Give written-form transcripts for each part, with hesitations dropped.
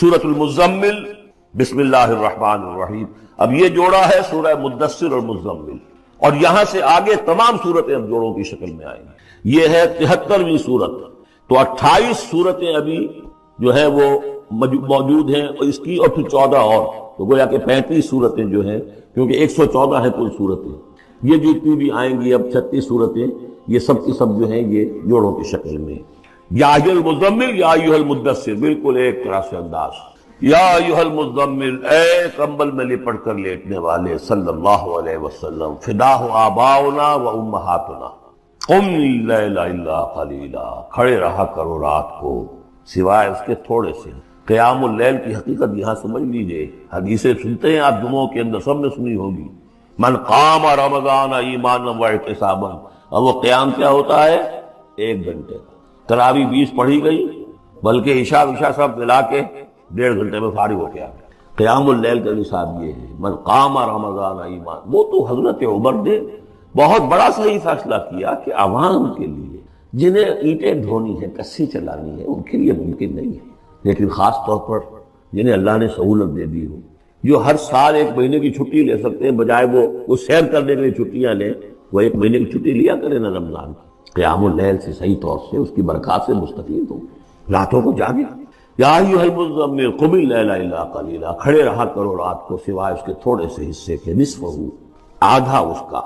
سورۃ المزمل، بسم اللہ الرحمن الرحیم۔ اب یہ جوڑا ہے سورہ مدثر اور مزمل، اور یہاں سے آگے تمام صورتیں اب جوڑوں کی شکل میں آئیں گی۔ یہ ہے 73ویں صورت، تو 28 صورتیں ابھی جو ہے وہ موجود ہیں، اور اس کی اور پھر 14 اور، تو گویا کہ 35 صورتیں جو ہیں، کیونکہ 114 ہے کل صورتیں۔ یہ جتنی بھی آئیں گی اب 36 صورتیں، یہ سب کی سب جو ہیں یہ جوڑوں کی شکل میں۔ یا ایھا المزمل یا ایھا المدثر، بالکل ایک طرح سے انداز۔ یا ایھا المزمل، اے کمبل میں لپٹ کر لیٹنے والے، صلی اللہ علیہ وسلم، فداہ آباؤنا و امہاتنا، قم اللیل الا قلیلا، کھڑے رہا کرو رات کو سوائے اس کے تھوڑے سے۔ قیام اللیل کی حقیقت یہاں سمجھ لیجئے، حدیثیں سنتے ہیں آپ جمعوں کے اندر، سب نے سنی ہوگی، من قام رمضان ایمانا و احتسابا، اور وہ قیام کیا ہوتا ہے؟ 1 گھنٹے کا۔ تراویح 20 پڑھی گئی، بلکہ عشاء سب ملا کے 1.5 گھنٹے میں فارغ ہو گیا۔ قیام اللیل کا نصاب یہ ہے، من قام رمضان ایمان۔ وہ تو حضرت عمر نے بہت بڑا صحیح فیصلہ کیا کہ عوام کے لیے جنہیں اینٹیں ڈھونی ہے، کسی چلانی ہے، ان کے لیے ممکن نہیں ہے، لیکن خاص طور پر جنہیں اللہ نے سہولت دے دی ہو، جو ہر سال 1 مہینے کی چھٹی لے سکتے ہیں، بجائے وہ سیر کرنے کے لیے چھٹیاں لیں، وہ 1 مہینے کی چھٹی لیا کریں نا رمضان کی۔ قیام اللیل سے صحیح طور سے اس کی برکات سے مستفید ہو، راتوں کو جاگے۔ یا ایھا المزمل قم اللیل الا قلیلا، کھڑے رہا کرو رات کو سوائے اس کے تھوڑے سے حصے کے، نصفہ، آدھا اس کا،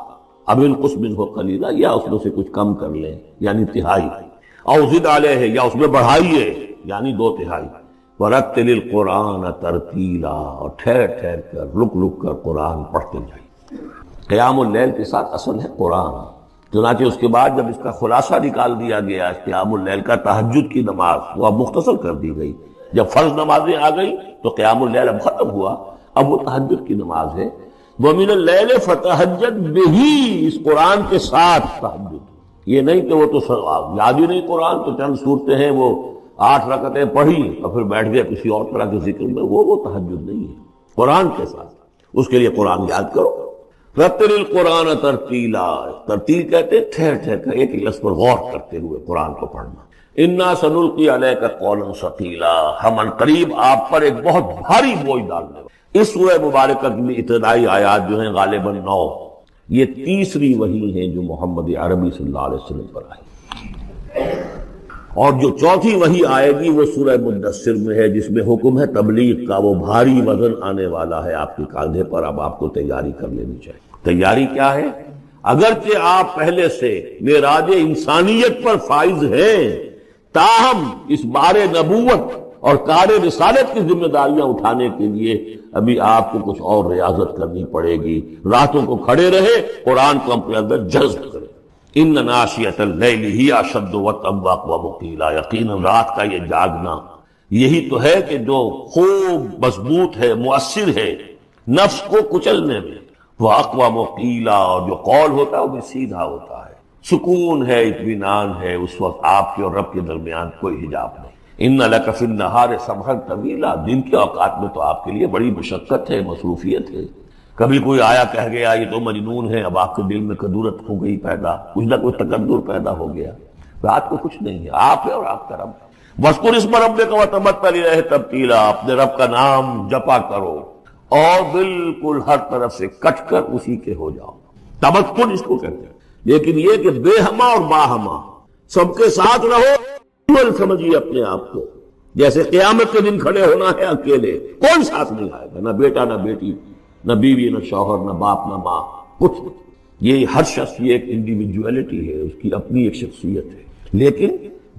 اب انقص منہ قلیلا، یا اس میں سے کچھ کم کر لیں یعنی تہائی، او زد علیہ، یا اس میں بڑھائیے یعنی 2/3۔ ورتل القرآن ترتیلا، اور ٹھہر ٹھہر کر رک کر قرآن پڑھتے جائیں۔ قیام اللیل کے ساتھ اصل ہے قرآن، چنانچہ اس کے بعد جب اس کا خلاصہ نکال دیا گیا قیام اللیل کا، تہجد کی نماز وہ اب مختصر کر دی گئی۔ جب فرض نمازیں آ گئی تو قیام اللیل اب ختم ہوا، اب وہ تہجد کی نماز ہے۔ وَمِنَ اللَّيْلِ فَتَہجد بِهِ، اس قرآن کے ساتھ تہجد، یہ نہیں کہ وہ تو یاد ہی نہیں قرآن، تو چند صورتیں ہیں وہ 8 رکعتیں پڑھی اور پھر بیٹھ گئے کسی اور طرح کے ذکر میں، وہ تہجد نہیں ہے، قرآن کے ساتھ۔ اس کے لیے قرآن یاد کرو۔ رتل القرآن ترتیلا، ترتیل کہتے ہیں ٹھہر ٹھہر کر ایک لفظ پر غور کرتے ہوئے قرآن کو پڑھنا۔ انا سنلقی علیک قولا ثقیلا، ہم عنقریب آپ پر ایک بہت بھاری بوجھ ڈالنے والے۔ اس سورہ مبارکہ کی ابتدائی آیات جو ہیں غالباً 9، یہ تیسری وحی ہیں جو محمد عربی صلی اللہ علیہ وسلم پر آئی، اور جو چوتھی وحی آئے گی وہ سورہ مدثر میں ہے، جس میں حکم ہے تبلیغ کا۔ وہ بھاری وزن آنے والا ہے آپ کے کاندھے پر، اب آپ کو تیاری کر لینی چاہیے۔ تیاری کیا ہے؟ اگرچہ آپ پہلے سے معراج انسانیت پر فائز ہیں، تاہم اس بار نبوت اور کار رسالت کی ذمہ داریاں اٹھانے کے لیے ابھی آپ کو کچھ اور ریاضت کرنی پڑے گی۔ راتوں کو کھڑے رہے، قرآن کو اپنے اندر جذب کرے۔ ان ناشئۃ اللیل ہی اشد وطئا ومقیلا، یقیناً رات کا یہ جاگنا یہی تو ہے کہ جو خوب مضبوط ہے، مؤثر ہے نفس کو کچلنے میں، وہ اقوام وقیلا، اور جو قول ہوتا ہے وہ بھی سیدھا ہوتا ہے، سکون ہے، اطمینان ہے، اس وقت آپ کے اور رب کے درمیان کوئی حجاب نہیں۔ ان لک فی النہار سبحا طویلا، دن کے اوقات میں تو آپ کے لیے بڑی مشقت ہے، مصروفیت ہے۔ کبھی کوئی آیا کہہ گیا یہ تو مجنون ہے، اب آپ کے دل میں کدورت ہو گئی پیدا، کچھ نہ کچھ تکدر پیدا ہو گیا۔ رات کو کچھ نہیں ہے، آپ ہے اور آپ کا رب۔ وَاذْكُرِ اسْمَ رَبِّكَ وَتَبَتَّلْ إِلَيْهِ تَبْتِيلًا، اپنے رب کا نام جپا کرو اور بالکل ہر طرف سے کٹ کر اسی کے ہو جاؤ۔ تبتل اس کو کہتے ہیں، لیکن یہ کہ بے ہما اور باہما سب کے ساتھ رہو، سمجھیے اپنے آپ کو جیسے قیامت کے دن کھڑے ہونا ہے اکیلے، کوئی ساتھ نہیں آئے گا، نہ بیٹا نہ بیٹی، نہ بیوی نہ شوہر، نہ باپ نہ ماں، کچھ۔ یہ ہر شخص یہ ایک انڈیویجویلٹی ہے، اس کی اپنی ایک شخصیت ہے، لیکن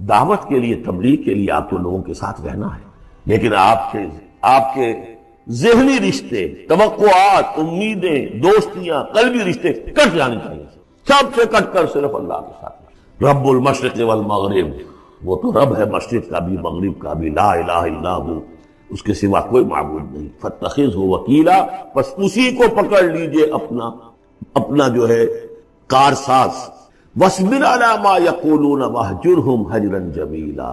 دعوت کے لیے، تبلیغ کے لیے آپ کو لوگوں کے ساتھ رہنا ہے، لیکن آپ کے ذہنی رشتے، توقعات، امیدیں، دوستیاں، قلبی رشتے کٹ جانے چاہیے، سب سے کٹ کر صرف اللہ کے ساتھ۔ رب المشرق والمغرب، وہ تو رب ہے مشرق کا بھی مغرب کا بھی، لا الہ الا ہو، اس کے سوا کوئی معبود نہیں۔ فاتخذہ وکیلا، بس اسی کو پکڑ لیجئے اپنا جو ہے کارساز۔ واصبر علی ما یقولون واہجرہم ہجرا جمیلا،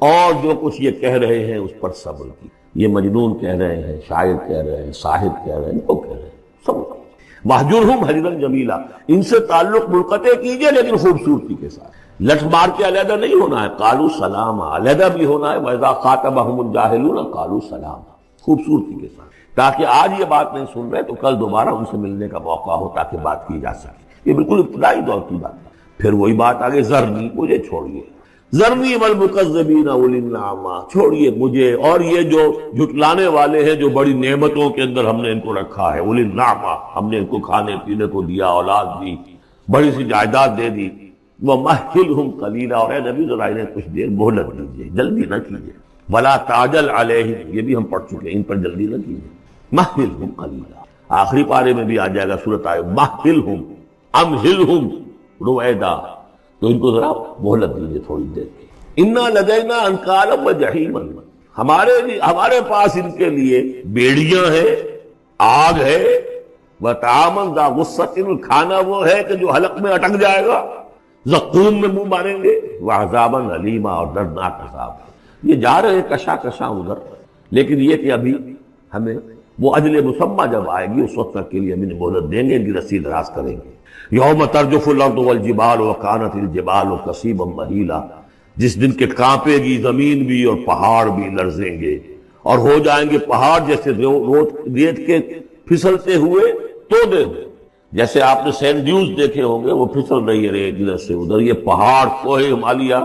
اور جو کچھ یہ کہہ رہے ہیں اس پر صبر کی۔ یہ مجنون کہہ رہے ہیں، شاعر کہہ رہے ہیں، صاحب کہہ رہے ہیں، وہ کہہ رہے ہیں، صبر واہجرہم ہجرا جمیلا، ان سے تعلق منقطع کیجئے لیکن خوبصورتی کے ساتھ۔ لٹ مار کے علیحدہ نہیں ہونا ہے، قالوا سلاما علیحدہ بھی ہونا ہے، وَإِذَا خَاطَبَهُمُ الْجَاهِلُونَ قَالُوا سَلَامًا، خوبصورتی کے ساتھ، تاکہ آج یہ بات نہیں سن رہے تو کل دوبارہ ان سے ملنے کا موقع ہو تاکہ بات کی جا سکے۔ یہ بالکل ابتدائی دور کی بات ہے۔ پھر وہی بات آگے، ذرنی، مجھے چھوڑیے، ذرنی والمکذبین اولی النعمہ، چھوڑیے مجھے اور یہ جو جھٹلانے والے ہیں، جو بڑی نعمتوں کے اندر ہم نے ان کو رکھا ہے، اولی النعمہ، ہم نے ان کو کھانے پینے کو دیا، اولاد دی، بڑی سی جائیداد دے دی، وَمَهِّلْهُمْ قَلِيلًا، اور اے نبی ذرا انہیں کچھ دیر مہلت دیجیے، جلدی نہ کیجیے، وَلَا تَعْجَلْ عَلَيْهِمْ، یہ بھی ہم پڑھ چکے ہیں، ان پر جلدی نہ کیجیے، مَهِّلْهُمْ قَلِيلًا، آخری پارے میں بھی آ جائے گا سورۃ آئے مَهِّلْهُمْ أَمْهِلْهُمْ رویدا، تو ان کو ذرا مہلت دیجیے تھوڑی دیر کی۔ اِنَّا لَدَيْنَا أَنْكَالًا وَجَحِيمًا، ہمارے پاس ان کے لیے بیڑیاں ہیں، آگ ہے، وَطَعَامًا ذَا غُصَّةٍ، کھانا وہ ہے کہ جو حلق میں اٹک جائے گا، زقوم میں منہ ماریں گے، وَعَذَابًا أَلِيمًا، اور دردناک عذاب ہے۔ یہ جا رہے ہیں کشا کشا ادھر، لیکن یہ کہ ابھی ہمیں وہ اجل مسمى جب آئے گی اس وقت تک کے لیے ہم انہیں مہلت دیں گے، ان کی رسی دراز کریں گے۔ یوم ترجف الارض والجبال وکانت الجبال کثیبا مہیلا، جس دن کے کانپے گی زمین بھی اور پہاڑ بھی لرزیں گے، اور ہو جائیں گے پہاڑ جیسے ریت کے پھسلتے ہوئے تودے ہوئے، جیسے آپ نے سینڈ ڈیوز دیکھے ہوں گے وہ پھسل رہی ہے ریت ادھر سے ادھر، یہ پہاڑ کوہ ہمالیہ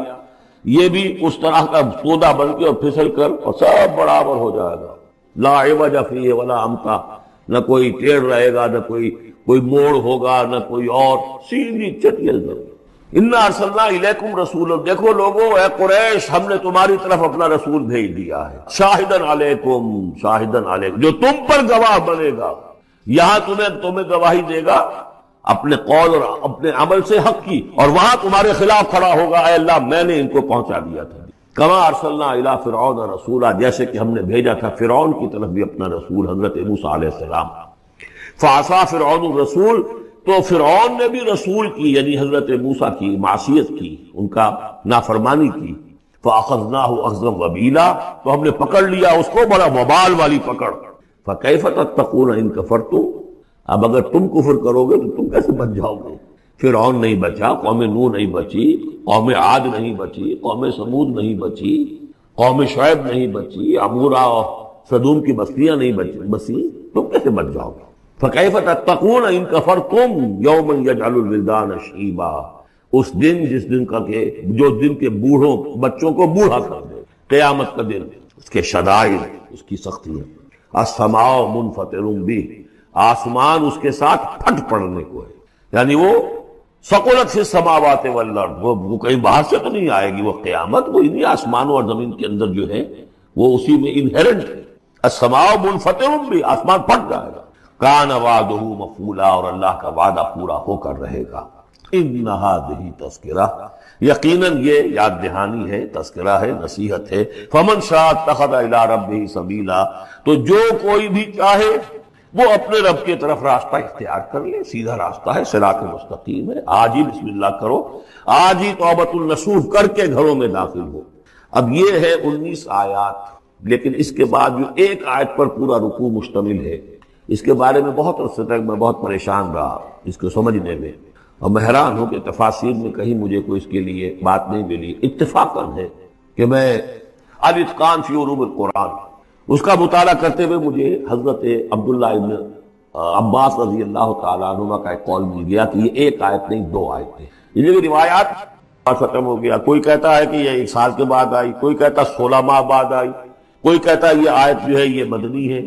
یہ بھی اس طرح کا تودا بن کے اور پھسل کر اور سب برابر ہو جائے گا، لا عوج فیہ ولا امتا، نہ کوئی ٹیڑھ رہے گا، نہ کوئی موڑ ہوگا، نہ کوئی اور، سیدھی چٹیل زمین۔ انا ارسلنا الیکم رسولا، دیکھو لوگوں، اے قریش، ہم نے تمہاری طرف اپنا رسول بھیج دیا ہے، شاہدن علیکم، شاہدن علیکم، جو تم پر گواہ بنے گا، یہاں تمہیں گواہی دے گا اپنے قول اور اپنے عمل سے حق کی، اور وہاں تمہارے خلاف کھڑا ہوگا، اے اللہ میں نے ان کو پہنچا دیا تھا۔ کما ارسلنا الی فرعون رسولا، جیسے کہ ہم نے بھیجا تھا فرعون کی طرف بھی اپنا رسول حضرت موسیٰ علیہ السلام۔ فعصا فرعون الرسول، تو فرعون نے بھی رسول کی یعنی حضرت موسیٰ کی معصیت کی، ان کا نافرمانی کی۔ فاخذناہ اخذا وبیلا، تو ہم نے پکڑ لیا اس کو بڑا وبال والی پکڑ۔ فکیف تتقون ان کفرتم، اب اگر تم کفر کرو گے تو تم کیسے بچ جاؤ گے؟ فرعون نہیں بچا، قوم نوح نہیں بچی، قوم عاد نہیں بچی، قوم سمود نہیں بچی، قوم شعیب نہیں بچی، عمورہ اور صدوم کی بستیاں نہیں بسی، تم کیسے بچ جاؤ گے؟ فَكَيْفَ تَتَّقُونَ إِن كَفَرْتُمْ يَوْمًا يَجْعَلُ الْوِلْدَانَ شِيبًا، اس دن جس دن کا کہ جو دن کے بوڑھوں بچوں کو بوڑھا کر دے، قیامت کا دن، اس کے شدائد، اس کی سختی ہے۔ السَّمَاءُ مُنْفَطِرٌ بِهِ، آسمان اس کے ساتھ پھٹ پڑنے کو ہے، یعنی وہ ثقلت فی السماوات والارض، وہ کہیں باہر سے تو نہیں آئے گی، وہ قیامت وہ انہی آسمانوں اور زمین کے اندر جو ہے وہ اسی میں انہیرنٹ ہے۔ السماء منفطر بھی، آسمان پھٹ جائے گا۔ کان وعدہ مفعولا، اور اللہ کا وعدہ پورا ہو کر رہے گا۔ ان ھذہ تذکرہ، یقیناً یہ یاد دہانی ہے، تذکرہ ہے، نصیحت ہے۔ فمن شاء اتخذ الی ربہ سبیلا، تو جو کوئی بھی چاہے وہ اپنے رب کی طرف راستہ اختیار کر لے، سیدھا راستہ ہے، صراط مستقیم ہے۔ آج ہی بسم اللہ کرو، آج ہی توبۃ النصوح کر کے گھروں میں داخل ہو۔ اب یہ ہے 19 آیات، لیکن اس کے بعد جو ایک آیت پر پورا رکوع مشتمل ہے، اس کے بارے میں بہت عرصے تک میں بہت پریشان رہا اس کو سمجھنے میں، اور میں حیران ہوں کہ تفاسیر میں کہیں مجھے کوئی اس کے لیے بات نہیں ملی۔ اتفاقاً ہے کہ میں الاتقان فی علوم القرآن اس کا مطالعہ کرتے ہوئے مجھے حضرت عبداللہ ابن عباس رضی اللہ تعالیٰ عنہ کا ایک قول مل گیا کہ یہ ایک آیت نہیں، 2 آیتیں۔ یہ جو روایات ختم ہو گیا، کوئی کہتا ہے کہ یہ 1 سال کے بعد آئی، کوئی کہتا 16 ماہ بعد آئی، کوئی کہتا یہ آیت جو ہے یہ مدنی ہے،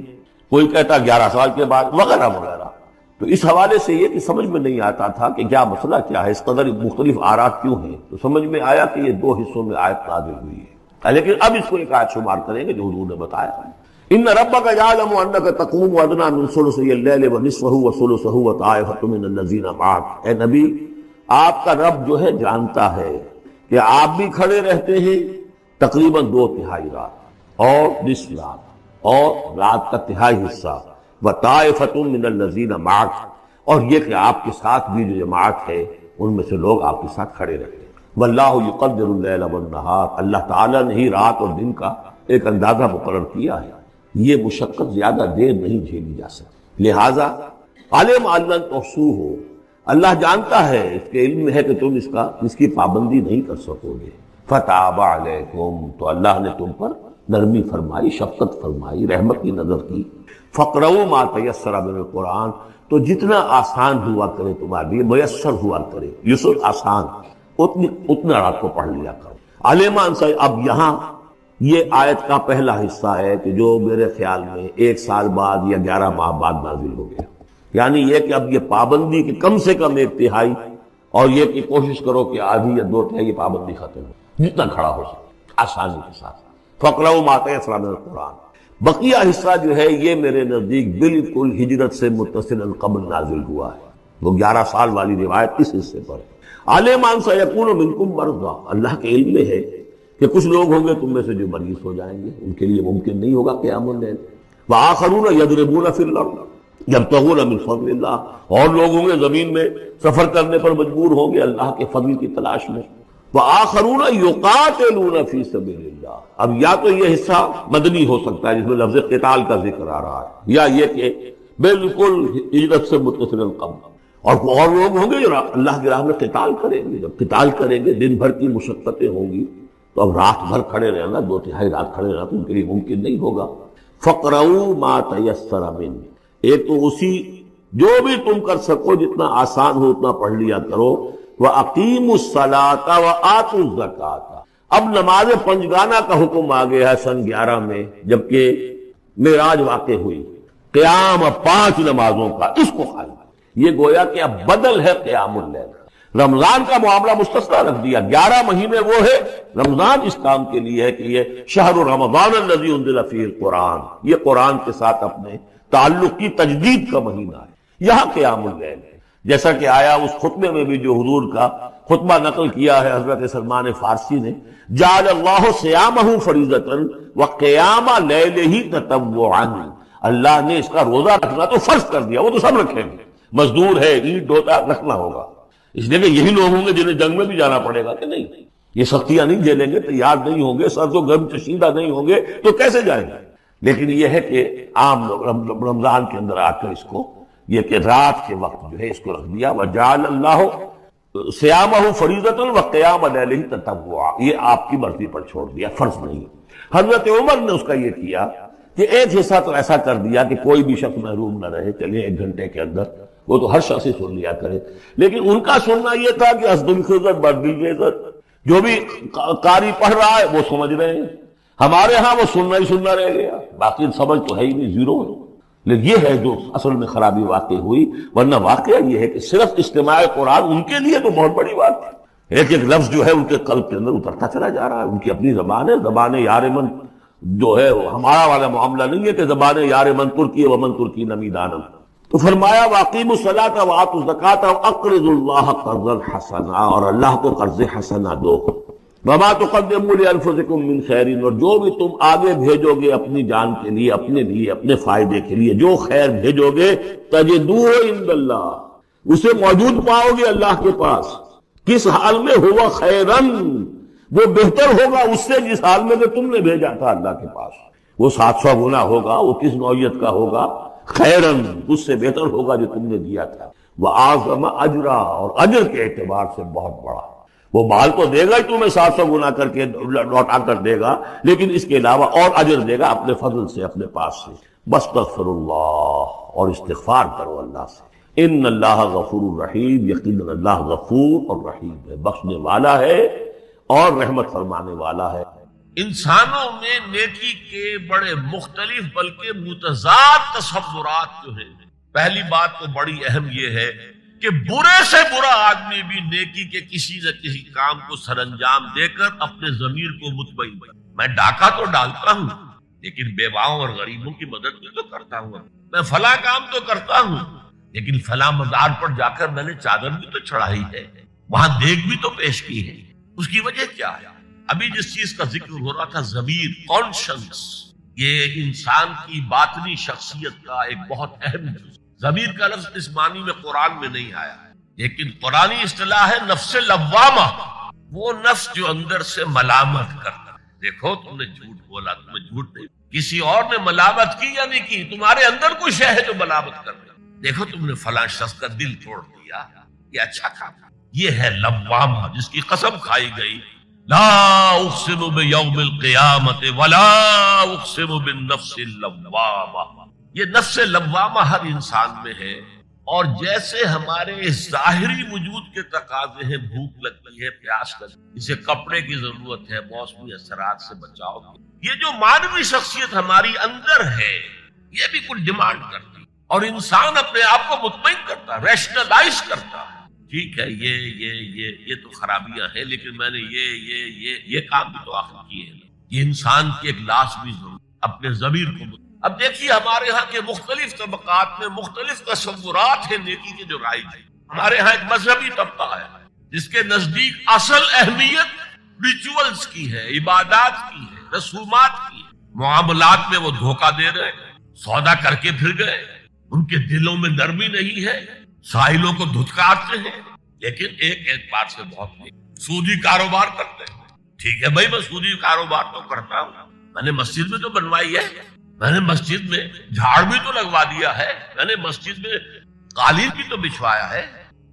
کوئی کہتا 11 سال کے بعد، وغیرہ وغیرہ۔ تو اس حوالے سے یہ کہ سمجھ میں نہیں آتا تھا کہ کیا مسئلہ کیا ہے، اس قدر مختلف آرات کیوں ہیں، تو سمجھ میں آیا کہ یہ 2 حصوں میں آیت نازل ہوئی ہے، لیکن اب اس کو ایک آیت شمار کریں گے جو حضور نے بتایا ہے۔ ان ربک یعلم انک تقوم ادنی من ثلثی اللیل ونصفہ وثلثہ وطائفۃ من الذین معک، اے نبی آپ کا رب جو ہے جانتا ہے کہ آپ بھی کھڑے رہتے ہیں تقریباً 2/3 رات اور نصف رات اور رات کا تہائی حصہ، وطائفۃ من الذین معک، اور یہ کہ آپ کے ساتھ بھی جو جماعت ہے ان میں سے لوگ آپ کے ساتھ کھڑے رہتے ہیں۔ واللہ یقدر اللیل والنہار، اللہ تعالیٰ نے ہی رات اور دن کا ایک اندازہ مقرر کیا ہے، یہ مشقت زیادہ دیر نہیں جھیلی جا سکتی۔ لہذا علم ان لن تحصوہ، اللہ جانتا ہے، اس کے علم میں ہے کہ تم اس کی پابندی نہیں کر سکو گے۔ فتاب علیکم، تو اللہ نے تم پر نرمی فرمائی، شفقت فرمائی، رحمت کی نظر کی۔ فقرؤوا ما تیسر من القرآن، تو جتنا آسان ہوا کرے تمہارے لیے، میسر ہوا کرے، یسر آسان، اتنا رات کو پڑھ لیا کرو۔ علیمان سے اب یہاں یہ آیت کا پہلا حصہ ہے کہ جو میرے خیال میں 1 سال بعد یا 11 ماہ بعد نازل ہو گیا، یعنی یہ کہ اب یہ پابندی کہ کم سے کم 1/3 اور یہ کہ کوشش کرو کہ آدھی یا 2/3 پابندی ختم ہو، جتنا کھڑا ہو سکے آسانی کے ساتھ۔ فقرؤوا ما تیسر من القرآن، بقیہ حصہ جو ہے یہ میرے نزدیک بالکل ہجرت سے متصل قبل نازل ہوا ہے، وہ 11 سال والی روایت اس حصے پر۔ علیمان سیکون منکم مرضی، اللہ کے علم میں ہے کہ کچھ لوگ ہوں گے تم میں سے جو مریض ہو جائیں گے، ان کے لیے ممکن نہیں ہوگا قیام اللیل۔ وآخرون یضربون فی الارض یبتغون من فضل اللہ، اور لوگ ہوں گے زمین میں سفر کرنے پر مجبور ہوں گے اللہ کے فضل کی تلاش میں۔ وآخرون یقاتلون فی سبیل اللہ، اب یا تو یہ حصہ مدنی ہو سکتا ہے جس میں لفظ قتال کا ذکر آ رہا ہے، یا یہ کہ بالکل ہجرت سے متصل قبل، اور لوگ ہوں گے جو اللہ کی راہ میں قتال کریں گے۔ جب قتال کریں گے دن بھر کی مشقتیں ہوں گی، تو اب رات بھر کھڑے رہنا، 2/3 رات کھڑے رہنا تو ان کے لیے ممکن نہیں ہوگا۔ فقرؤوا ما تیسر منہ، ایک تو اسی جو بھی تم کر سکو جتنا آسان ہو اتنا پڑھ لیا کرو۔ وَأَقِيمُوا الصَّلَاةَ وَآتُوا الزَّكَاةَ، اب نماز پنجگانہ کا حکم آ گیا ہے سن 11 میں، جبکہ معراج واقع ہوئی، قیام 5 نمازوں کا، اس کو قائم، یہ گویا کہ اب بدل ہے قیام اللیل۔ رمضان کا معاملہ مستثنیٰ رکھ دیا، 11 مہینے وہ ہے، رمضان اس کام کے لیے ہے کہ یہ شہر رمضان الذی انزل فیہ القرآن، یہ قرآن کے ساتھ اپنے تعلق کی تجدید کا مہینہ ہے۔ یہاں قیام اللیل ہے، جیسا کہ آیا اس خطبے میں بھی جو حضور کا خطبہ نقل کیا ہے حضرت سلمان فارسی نے، جعل اللہ صیامہ فریضۃ وقیام لیلہ تطوعا، اللہ نے اس کا روزہ رکھنا تو فرض کر دیا، وہ تو سب رکھیں گے، مزدور ہے، اینٹ ڈھوتا رکھنا ہوگا، اس لیے کہ یہی لوگ ہوں گے جنہیں جنگ میں بھی جانا پڑے گا کہ نہیں، یہ سختیاں نہیں جھیلیں گے، تیار نہیں ہوں گے، سرد و گرم چشیدہ نہیں ہوں گے تو کیسے جائیں گے۔ لیکن یہ ہے کہ عام رمضان کے اندر آ کر اس کو یہ کہ رات کے وقت جو ہے اس کو رکھ دیا، وجعل اللہ صیامہ فریضۃ وقیام لیلہ تطوعا، یہ آپ کی مرضی پر چھوڑ دیا، فرض نہیں۔ حضرت عمر نے اس کا یہ کیا کہ ایک حصہ تو ایسا کر دیا کہ کوئی بھی شخص محروم نہ رہے، چلیے 1 گھنٹے کے اندر وہ تو ہر شخص ہی سن لیا کرے، لیکن ان کا سننا یہ تھا کہ حسب الخزر بدل عزت، جو بھی قاری پڑھ رہا ہے وہ سمجھ رہے ہیں، ہمارے ہاں وہ سننا ہی سننا رہ گیا، باقی سمجھ تو ہے ہی نہیں، زیرو ہے۔ لیکن یہ ہے جو اصل میں خرابی واقع ہوئی، ورنہ واقعہ یہ ہے کہ صرف استماع قرآن ان کے لیے تو بہت بڑی بات ہے، ایک ایک لفظ جو ہے ان کے قلب کے اندر اترتا چلا جا رہا ہے، ان کی اپنی زبان ہے، زبان یار من جو ہے ہمارا والا معاملہ نہیں ہے کہ زبان یار من ترکی ومن ترکی نمی دانم۔ تو فرمایا واقیموا الصلاۃ وآتوا الزکاۃ واقرضوا اللہ قرضا حسنا، اور اللہ کو قرض حسنا دو۔ وما تقدموا لانفسکم من خیر، اور جو بھی تم آگے بھیجو گے اپنی جان کے لیے، اپنے لیے، اپنے فائدے کے لیے، جو خیر بھیجو گے تجدوہ عند اللہ، اسے موجود پاؤ گے اللہ کے پاس، کس حال میں ہوا خیرن، وہ بہتر ہوگا اس سے جس حال میں کہ تم نے بھیجا تھا اللہ کے پاس، وہ 700 گنا ہوگا، وہ کس نوعیت کا ہوگا، خیرن، اس سے بہتر ہوگا جو تم نے دیا تھا، وَأَعْظَمَ أَجْرًا، اور اجر کے اعتبار سے بہت بڑا، وہ مال تو دے گا ہی تمہیں 700 گنا کر کے لوٹا کر دے گا، لیکن اس کے علاوہ اور اجر دے گا اپنے فضل سے، اپنے پاس سے۔ بستغفر اللہ، اور استغفار کرو اللہ سے، ان اللہ غفور رحیم، یقیناً اللہ غفور اور رحیم ہے، بخشنے والا ہے اور رحمت فرمانے والا ہے۔ انسانوں میں نیکی کے بڑے مختلف بلکہ متضاد تصورات جو ہیں، پہلی بات تو بڑی اہم یہ ہے کہ برے سے برا آدمی بھی نیکی کے کسی نہ کسی کام کو سر انجام دے کر اپنے ضمیر کو مطمئن کرے، میں ڈاکہ تو ڈالتا ہوں لیکن بیواؤں اور غریبوں کی مدد بھی تو کرتا ہوں، میں فلاں کام تو کرتا ہوں لیکن فلاں مزار پر جا کر میں نے چادر بھی تو چڑھائی ہے، وہاں دیگ بھی تو پیش کی ہے، اس کی وجہ کیا ہے؟ ابھی جس چیز کا ذکر ہو رہا تھا ضمیر، کانشنس، یہ انسان کی باطنی شخصیت کا ایک بہت اہم جز۔ ضمیر کا لفظ اس معنی میں قرآن میں نہیں آیا، لیکن قرآنی اصطلاح ہے نفس لوامہ، وہ نفس جو اندر سے ملامت کرتا ہے۔ دیکھو تم نے جھوٹ بولا، تمہیں جھوٹ نہیں، کسی اور نے ملامت کی یا نہیں کی، تمہارے اندر کوئی شے ہے جو ملامت کر رہی، دیکھو تم نے فلاں شخص کا دل توڑ دیا، یہ اچھا کام. یہ ہے لوامہ جس کی قسم کھائی گئی، لا اقسم بیوم القیامت ولا اقسم بالنفس اللوامہ. یہ نفس لوامہ ہر انسان میں ہے، اور جیسے ہمارے ظاہری وجود کے تقاضے ہیں، بھوک لگتی ہے، پیاس لگتی ہے، اسے کپڑے کی ضرورت ہے، موسمی اثرات سے بچاؤ، یہ جو مانوی شخصیت ہماری اندر ہے یہ بھی کچھ ڈیمانڈ کرتی ہے، اور انسان اپنے آپ کو مطمئن کرتا، ریشنلائز کرتا. ٹھیک ہے، یہ تو خرابیاں ہیں، لیکن میں نے یہ کام بھی تو آخر کیے ہیں. یہ انسان کی ایک لازمی ضرورت اپنے ضمیر کو. اب دیکھیے ہمارے ہاں کے مختلف طبقات میں مختلف تصورات ہیں نیکی کے جو رائج ہیں. ہمارے ہاں ایک مذہبی طبقہ ہے جس کے نزدیک اصل اہمیت ریچولز کی ہے، عبادات کی ہے، رسومات کی ہے. معاملات میں وہ دھوکہ دے رہے ہیں، سودا کر کے پھر گئے، ان کے دلوں میں نرمی نہیں ہے، ساحلوں کو دھتکارتے ہیں، لیکن ایک بات سے بہت نہیں، سودی کاروبار کرتے ہیں. ٹھیک ہے بھائی، میں سودی کاروبار تو کرتا ہوں، میں نے مسجد میں تو بنوائی ہے، میں نے مسجد میں جھاڑ بھی تو لگوا دیا ہے، میں نے مسجد میں قالین بھی تو بچھوایا ہے.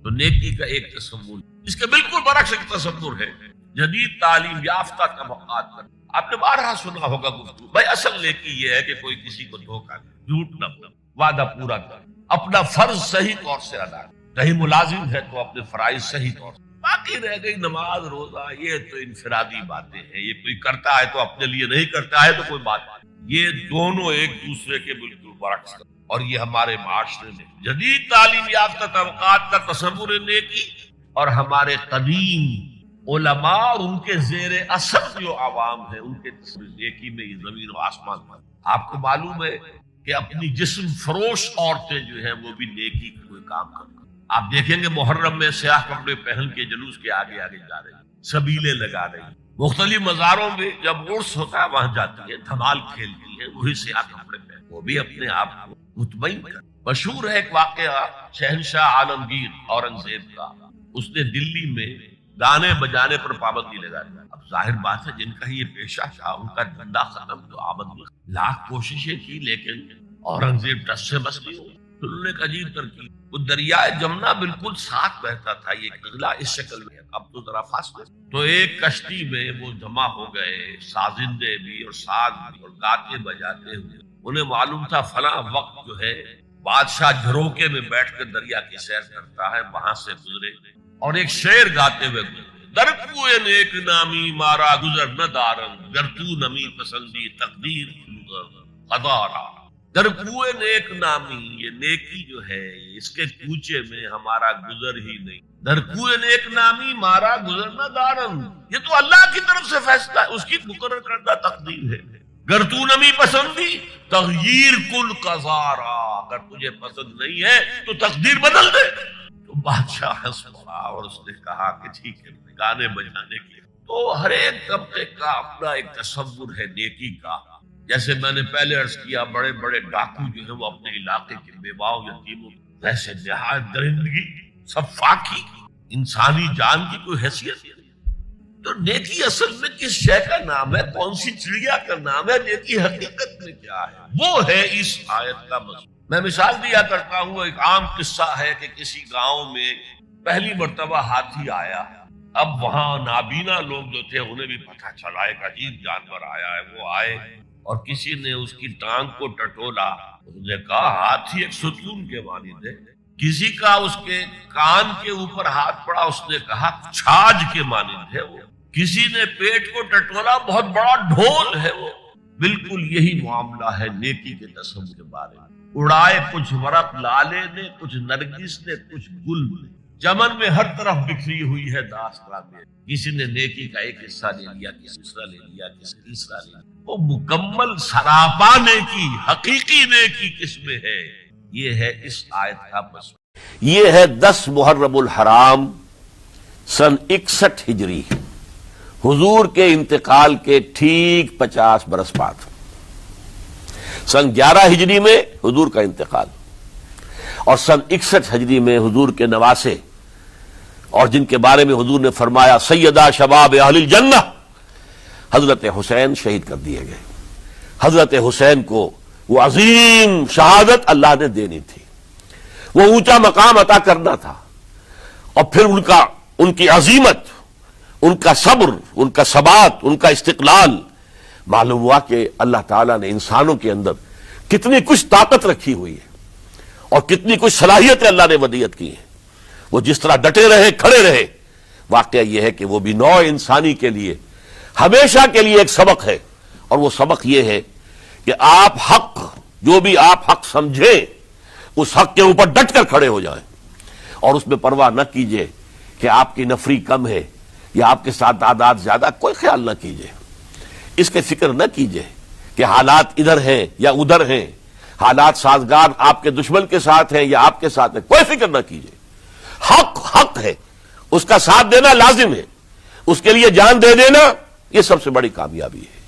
تو نیکی کا ایک تصور، اس کے بالکل برعکس ایک تصور ہے جدید تعلیم یافتہ طبقات کا. آپ نے بارہا سنا ہوگا گفتگو، بھائی اصل نیکی یہ ہے کہ کوئی کسی کو دھوکہ دے، جھوٹ نہ بولے، وعدہ پورا کرے، اپنا فرض صحیح طور سے ادا کرے، کہیں ملازم ہے تو اپنے فرائض صحیح طور سے. باقی رہ گئی نماز روزہ، یہ تو انفرادی باتیں ہیں، یہ کوئی کرتا ہے تو اپنے لیے، نہیں کرتا ہے تو کوئی بات نہیں. یہ دونوں ایک دوسرے کے بالکل برعکس، اور یہ ہمارے معاشرے میں جدید تعلیم یافتہ طبقات کا تصور نیکی، اور ہمارے قدیم علماء اور ان کے زیر اثر جو عوام ہیں ان کے تصور نیکی میں یہ زمین و آسمان پر. آپ کو معلوم ہے کہ اپنی جسم فروش عورتیں جو ہیں وہ بھی نیکی کا کوئی کام کرتی. آپ دیکھیں گے محرم میں سیاہ کپڑے پہن کے جلوس کے آگے آگے جا رہے ہیں، سبیلے لگا رہے ہیں. مختلف مزاروں میں جب عرس ہوتا ہے وہاں جاتی ہے، دھمال کھیلتی ہے، وہی سیاہ کپڑے پہن، وہ بھی اپنے آپ کو مطمئن کر. مشہور ہے ایک واقعہ شہنشاہ عالمگیر اورنگزیب کا. اس نے دلی میں گانے بجانے پر پابندی لگا دی. اب ظاہر بات ہے جن کا یہ پیشہ تھا ان کا دھندا ختم، تو آمد لاکھ کوششیں کی لیکن اورنگزیب ٹس سے بس نہیں ہوئی. تو انہوں نے ایک عجیب ترکیب، وہ دریائے جمنا بالکل ساتھ بہتا تھا، یہ قلعہ اس شکل میں، اب تو ذرا فاصلے، تو ایک کشتی میں وہ جمع ہو گئے، سازندے بھی اور ساز بھی اور گاتے بجاتے ہوئے. انہیں معلوم تھا فلاں وقت جو ہے بادشاہ جھروکے میں بیٹھ کر دریا کی سیر کرتا ہے، وہاں سے گزرے اور ایک شعر گاتے ہوئے گزرے. در کوئے نیک نامی مارا گزر نہ دارن، گر تو نمی پسندی تقدیر قدارا. در کوئے نیک نامی، یہ نیکی جو ہے اس کے کوچے میں ہمارا گزر ہی نہیں. در کوئے نیک نامی مارا گزر نہ دارن، یہ تو اللہ کی طرف سے فیصلہ ہے، اس کی مقرر کردہ تقدیر ہے. گر تو نمی پسندی تغییر کل قزارا، اگر تجھے پسند نہیں ہے تو تقدیر بدل دے. تو بادشاہ ہنس پڑا اور اس نے کہا کہ ٹھیک ہے، گانے بجانے کے. تو ہر ایک طبقے کا اپنا ایک تصور ہے نیکی کا. جیسے میں نے پہلے عرض کیا، بڑے بڑے ڈاکو جو ہیں وہ اپنے علاقے کے بیواؤں یتیموں، ویسے نہایت درندگی، سفاکی، انسانی جان کی کوئی حیثیت نہیں. تو نیکی اصل میں کس شے کا نام ہے، کون سی چڑیا کا نام ہے، نیکی حقیقت میں کیا ہے، وہ ہے اس آیت کا مضمون. میں مثال دیا کرتا ہوں، ایک عام قصہ ہے کہ کسی گاؤں میں پہلی مرتبہ ہاتھی آیا. اب وہاں نابینا لوگ جو تھے انہیں بھی پتہ چلا ایک عجیب جانور آیا ہے. وہ آئے اور کسی نے اس کی ٹانگ کو ٹٹولا. اس نے کہا ہاتھی ایک ستون کے مانند ہے. کسی کا اس کے کان کے اوپر ہاتھ پڑا، اس نے کہا چھاج کے مانند ہے وہ. کسی نے پیٹ کو ٹٹولا، بہت بڑا ڈھول ہے وہ. بالکل یہی معاملہ ہے نیکی کے تصور کے بارے میں. اڑائے کچھ ورق لالے نے، کچھ نرگس نے، کچھ گل نے، چمن میں ہر طرف بکھری ہوئی ہے داستان میں. کسی نے نیکی کا ایک حصہ لے لیا، کسی دوسرا لے لیا، کسی تیسرا لے لیا. وہ مکمل سراپا نیکی، حقیقی نیکی کس میں ہے، یہ ہے اس آیت کا مضمون. یہ ہے 10 محرم الحرام سن 61 ہجری، حضور کے انتقال کے ٹھیک 50 برس بعد. سن 11 ہجری میں حضور کا انتقال، اور سن 61 ہجری میں حضور کے نواسے اور جن کے بارے میں حضور نے فرمایا سیدہ شباب اہل الجنہ، حضرت حسین شہید کر دیے گئے. حضرت حسین کو وہ عظیم شہادت اللہ نے دینی تھی، وہ اونچا مقام عطا کرنا تھا، اور پھر ان کی عظیمت، ان کا صبر، ان کا ثبات، ان کا استقلال، معلوم ہوا کہ اللہ تعالیٰ نے انسانوں کے اندر کتنی کچھ طاقت رکھی ہوئی ہے اور کتنی کچھ صلاحیتیں اللہ نے ودیعت کی ہیں. وہ جس طرح ڈٹے رہے، کھڑے رہے. واقعہ یہ ہے کہ وہ بھی نوع انسانی کے لیے ہمیشہ کے لیے ایک سبق ہے، اور وہ سبق یہ ہے کہ آپ حق، جو بھی آپ حق سمجھیں، اس حق کے اوپر ڈٹ کر کھڑے ہو جائیں، اور اس میں پرواہ نہ کیجئے کہ آپ کی نفری کم ہے یا آپ کے ساتھ تعداد زیادہ. کوئی خیال نہ کیجئے، اس کے فکر نہ کیجئے کہ حالات ادھر ہیں یا ادھر ہیں، حالات سازگار آپ کے دشمن کے ساتھ ہیں یا آپ کے ساتھ ہیں. کوئی فکر نہ کیجئے. حق حق ہے، اس کا ساتھ دینا لازم ہے، اس کے لیے جان دے دینا یہ سب سے بڑی کامیابی ہے.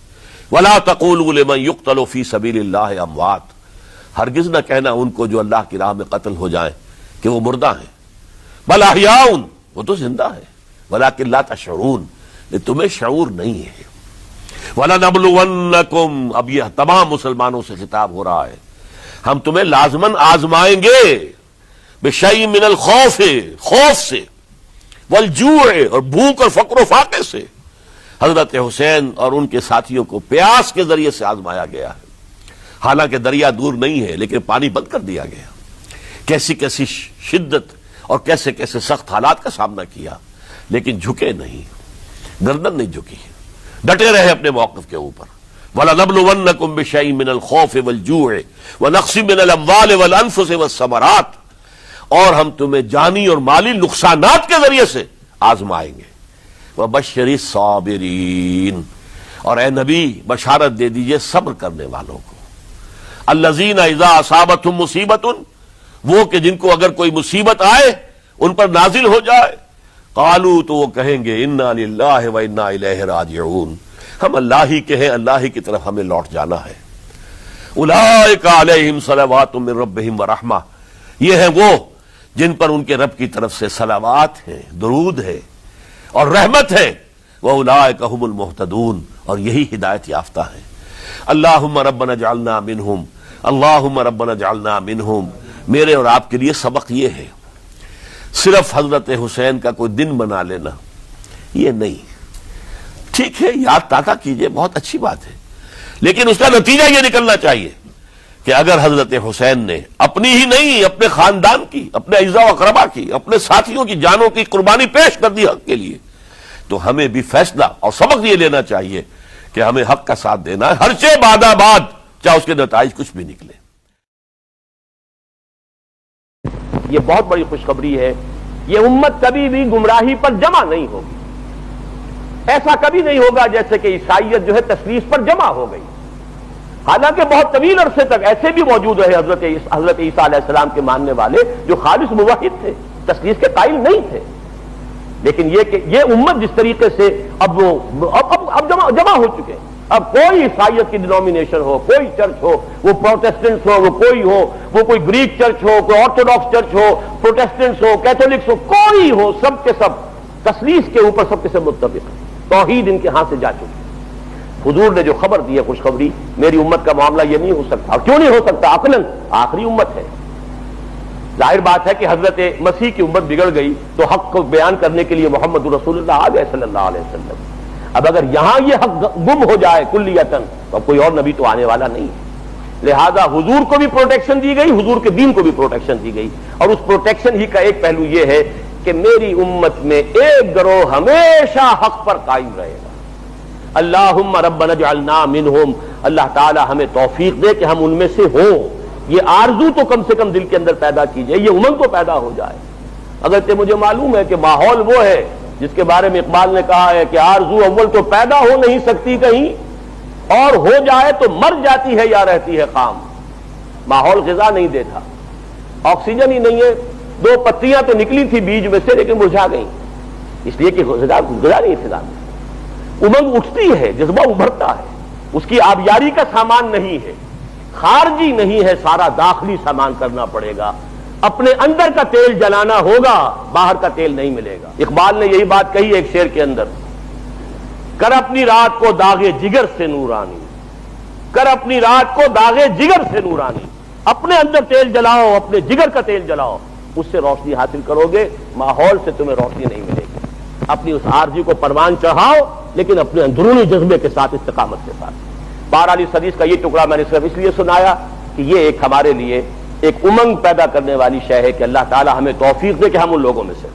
وَلَا تَقُولُوا لِمَن يُقْتَلُ فِي سَبِيلِ اللَّهِ أَمْوَاتٌ، ہرگز نہ کہنا ان کو جو اللہ کی راہ میں قتل ہو جائیں کہ وہ مردہ ہیں. بل احیاء، وہ تو زندہ ہے. ولیکن لا تشعرون، تمہیں شعور نہیں ہے. وَلَنَبْلُوَنَّكُمْ، اب یہ تمام مسلمانوں سے خطاب ہو رہا ہے، ہم تمہیں لازماً آزمائیں گے. بِشَيْءٍ مِّنَ الْخَوْفِ، خوف سے، وَالْجُوعِ، اور بھوک اور فقر و فاقے سے. حضرت حسین اور ان کے ساتھیوں کو پیاس کے ذریعے سے آزمایا گیا ہے. حالانکہ دریا دور نہیں ہے لیکن پانی بند کر دیا گیا. کیسی کیسی شدت اور کیسے کیسے سخت حالات کا سامنا کیا، لیکن جھکے نہیں، گردن نہیں جھکی، ڈٹے رہے اپنے موقف کے اوپر. وَلَنَبْلُوَنَّكُمْ بِشَيْءٍ مِّنَ الْخَوْفِ وَالْجُوعِ وَنَقْصٍ مِّنَ الْأَمْوَالِ وَالْأَنفُسِ وَالثَّمَرَاتِ، اور ہم تمہیں جانی اور مالی نقصانات کے ذریعے سے آزمائیں گے. وَبَشِّرِ الصَّابِرِينَ، اور اے نبی بشارت دے دیجئے صبر کرنے والوں کو. الَّذِينَ إِذَا أَصَابَتْهُمْ مُصِيبَةٌ، وہ کہ جن کو اگر کوئی مصیبت آئے، ان پر نازل ہو جائے، قالوا، تو وہ کہیں گے انا للہ و انا الیہ راجعون، ہم اللہ ہی کے ہیں، اللہ ہی کی طرف ہمیں لوٹ جانا ہے. اولئک علیہم صلوات من ربہم ورحمہ، یہ ہیں وہ جن پر ان کے رب کی طرف سے صلوات ہیں، درود ہے اور رحمت ہے. واولئک هم المہتدون، اور یہی ہدایت یافتہ ہیں. اللہم ربنا اجعلنا منہم، اللہم ربنا اجعلنا منہم. میرے اور آپ کے لیے سبق یہ ہے، صرف حضرت حسین کا کوئی دن بنا لینا یہ نہیں. ٹھیک ہے، یاد تازہ کیجئے، بہت اچھی بات ہے، لیکن اس کا نتیجہ یہ نکلنا چاہیے کہ اگر حضرت حسین نے اپنی ہی نہیں، اپنے خاندان کی، اپنے اعزاء و اقربا کی، اپنے ساتھیوں کی جانوں کی قربانی پیش کر دی حق کے لیے، تو ہمیں بھی فیصلہ اور سبق یہ لینا چاہیے کہ ہمیں حق کا ساتھ دینا ہے، ہرچہ بعد آباد، چاہے اس کے نتائج کچھ بھی نکلے. یہ بہت بڑی خوشخبری ہے، یہ امت کبھی بھی گمراہی پر جمع نہیں ہوگی. ایسا کبھی نہیں ہوگا جیسے کہ عیسائیت جو ہے تثلیث پر جمع ہو گئی. حالانکہ بہت طویل عرصے تک ایسے بھی موجود رہے حضرت عیسیٰ علیہ السلام کے ماننے والے جو خالص موحد تھے، تثلیث کے قائل نہیں تھے. لیکن یہ کہ یہ امت جس طریقے سے اب جمع ہو چکے ہیں. اب کوئی عیسائیت کی ڈینومینیشن ہو، کوئی چرچ ہو، وہ پروٹیسٹنٹس ہو، وہ کوئی گریک چرچ ہو، کوئی آرتھوڈاکس چرچ ہو، پروٹیسٹنٹس ہو، کیتھولکس ہو، کوئی ہو، سب کے سب تثلیث کے اوپر سب کے سب متفق ہیں. توحید ان کے ہاتھ سے جا چکی. حضور نے جو خبر دی ہے خوشخبری، میری امت کا معاملہ یہ نہیں ہو سکتا. اور کیوں نہیں ہو سکتا؟ عقلاً آخری امت ہے. ظاہر بات ہے کہ حضرت مسیح کی امت بگڑ گئی تو حق کو بیان کرنے کے لیے محمد رسول اللہ آ گئے صلی اللہ علیہ وسلم. اب اگر یہاں یہ حق گم ہو جائے کلیتاً تو کوئی اور نبی تو آنے والا نہیں ہے. لہذا حضور کو بھی پروٹیکشن دی گئی، حضور کے دین کو بھی پروٹیکشن دی گئی. اور اس پروٹیکشن ہی کا ایک پہلو یہ ہے کہ میری امت میں ایک گروہ ہمیشہ حق پر قائم رہے گا. اللہم ربنا اجعلنا منہم، اللہ تعالی ہمیں توفیق دے کہ ہم ان میں سے ہوں. یہ آرزو تو کم سے کم دل کے اندر پیدا کیجئے، یہ امنگ تو پیدا ہو جائے. اگرچہ مجھے معلوم ہے کہ ماحول وہ ہے جس کے بارے میں اقبال نے کہا ہے کہ آرزو اول تو پیدا ہو نہیں سکتی کہیں، اور ہو جائے تو مر جاتی ہے یا رہتی ہے خام. ماحول غذا نہیں دیتا، آکسیجن ہی نہیں ہے. 2 پتیاں تو نکلی تھی بیج میں سے لیکن مرجھا گئیں، اس لیے کہ غذا نہیں فضا میں. امنگ اٹھتی ہے، جذبہ ابھرتا ہے، اس کی آبیاری کا سامان نہیں ہے، خارجی نہیں ہے، سارا داخلی سامان کرنا پڑے گا. اپنے اندر کا تیل جلانا ہوگا، باہر کا تیل نہیں ملے گا. اقبال نے یہی بات کہی ایک شعر کے اندر، کر اپنی رات کو داغے جگر سے نورانی، کر اپنی رات کو داغے جگر سے نورانی. اپنے اندر تیل جلاؤ، اپنے جگر کا تیل جلاؤ. اس سے روشنی حاصل کرو گے، ماحول سے تمہیں روشنی نہیں ملے گی۔ اپنی اس عارضی کو پروان چڑھاؤ، لیکن اپنے اندرونی جذبے کے ساتھ، استقامت کے ساتھ۔ بہرحال اس حدیث کا یہ ٹکڑا میں نے صرف اس لیے سنایا کہ یہ ایک ہمارے لیے ایک امنگ پیدا کرنے والی شے ہے کہ اللہ تعالی ہمیں توفیق دے کہ ہم ان لوگوں میں سے